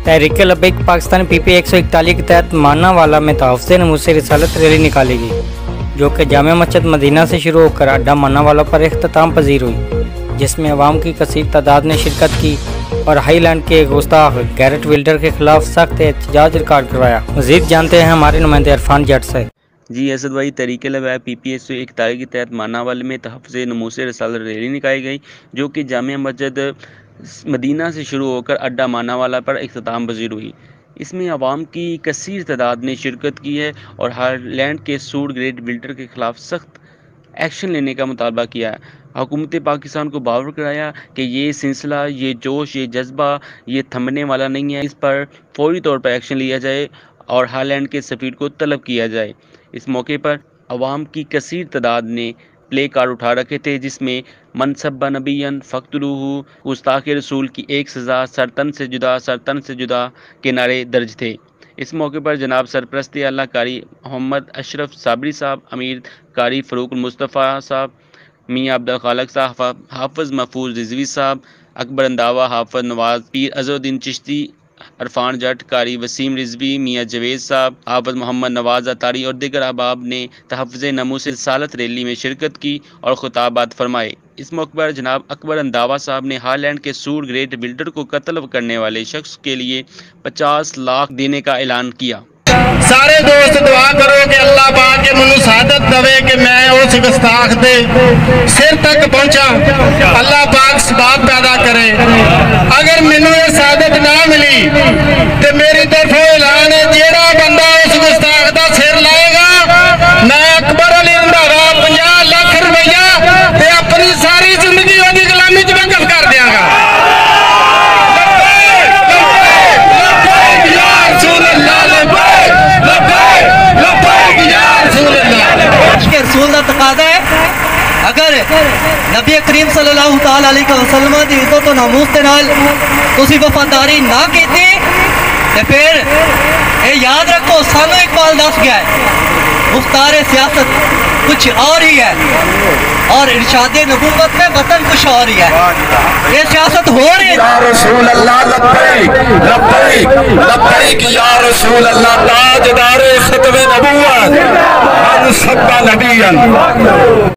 तहरीक लब्बैक Pakistan PP 141 के तहत मानावाला में तहफ़्फ़ुज़ नमूज़ रिसालत रैली निकालेगी, जो कि जामिया मस्जिद मदीना से शुरू होकर अड्डा मानावाला पर इख्तिताम पजीर हुई, जिसमें अवाम की कसीर तादाद ने शिरकत की और हाई लैंड के गुस्ताख गैरेट विल्डर के खिलाफ सख्त एहतजाज रिकॉर्ड करवाया। मज़ीद जानते हैं हमारे नुमाइंदे इरफान जट से। जी असद भाई, तहरीक लब्बैक PP 141 के तहत मानावाला में तहफ़्फ़ुज़ नमूज़ रिसालत रैली निकाली गई, जो कि जामिया मस्जिद मदीना से शुरू होकर अड्डा मानावाला पर इख्तिताम पजीर हुई। इसमें अवाम की कसीर तादाद ने शिरकत की है और हाईलैंड के सूड ग्रेड बिल्डर के खिलाफ सख्त एक्शन लेने का मुतालबा किया है। हुकूमत पाकिस्तान को बावर कराया कि ये सिलसिला, ये जोश, ये जज्बा, ये थमने वाला नहीं है। इस पर फौरी तौर पर एक्शन लिया जाए और हाईलैंड के सफ़ीर को तलब किया जाए। इस मौके पर अवाम की कसीर तादाद ने प्ले कार्ड उठा रखे थे, जिसमें मनसब्बा नबीयन फ़क़्तुलूहु, गुस्ताख़ रसूल की एक सज़ा, सरतन से जुदा के नारे दर्ज थे। इस मौके पर जनाब सरपरस्त आला कारी मोहम्मद अशरफ साबरी साहब, अमीर कारी फ़रूक मुस्तफ़ा साहब, मियाँ अब्दुल खालिक साहब, हाफ़िज़ महफूज रिजवी साहब, अकबर अंदावा, हाफ़िज़ नवाज़, पीर अज़रुद्दीन चिश्ती, इरफान जट, कारी वसीम रिजवी, मियाँ जवेद साहब, हाफ़िज़ मोहम्मद नवाज़ अतारी और दीगर अहबाब ने तहफ़्फ़ुज़ नमूज़ रिसालत रैली में शिरकत की और खुताबात फरमाए। इस मौके पर जनाब अकबर अंदावा साहब ने हाईलैंड के सूड ग्रेड बिल्डर को कत्ल करने वाले शख्स के लिए 50 लाख देने का ऐलान किया। सारे दोस्त दुआ करो कि अल्लाह पाक के मैनू सादत दवे कि मैं उस गुस्ताख दे सिर तक पहुंचा। अल्लाह पाक सबाब पैदा करे। अगर मैनू ये सादत ना मिली तो मेरी तरफों ऐलान है, जेड़ा बंदा उस गुस्ताख दा सिर लाएगा, मैं अकबर अली रंधावा 50 लाख रुपया ते अपनी सारी जिंदगी उसकी गुलामी च वक्फ कर दियांगा। रसूल का तकाजा है, अगर नबी करीम सल्लल्लाहु तआला अलैहि वसल्लम की इज्जत और नामूस के नाल तुसी वफादारी ना की तो फिर ये याद रखो, सानू इकबाल दस गया है, मुख्तार सियासत कुछ और ही है और इरशाद नबूवत में वतन कुछ और ही है। ये सियासत हो रही है। या रसूल अल्लाह लब्बैक लब्बैक लब्बैक या रसूल अल्लाह, ताजदार खत्म नबूवत, मनसब्बा नबियन।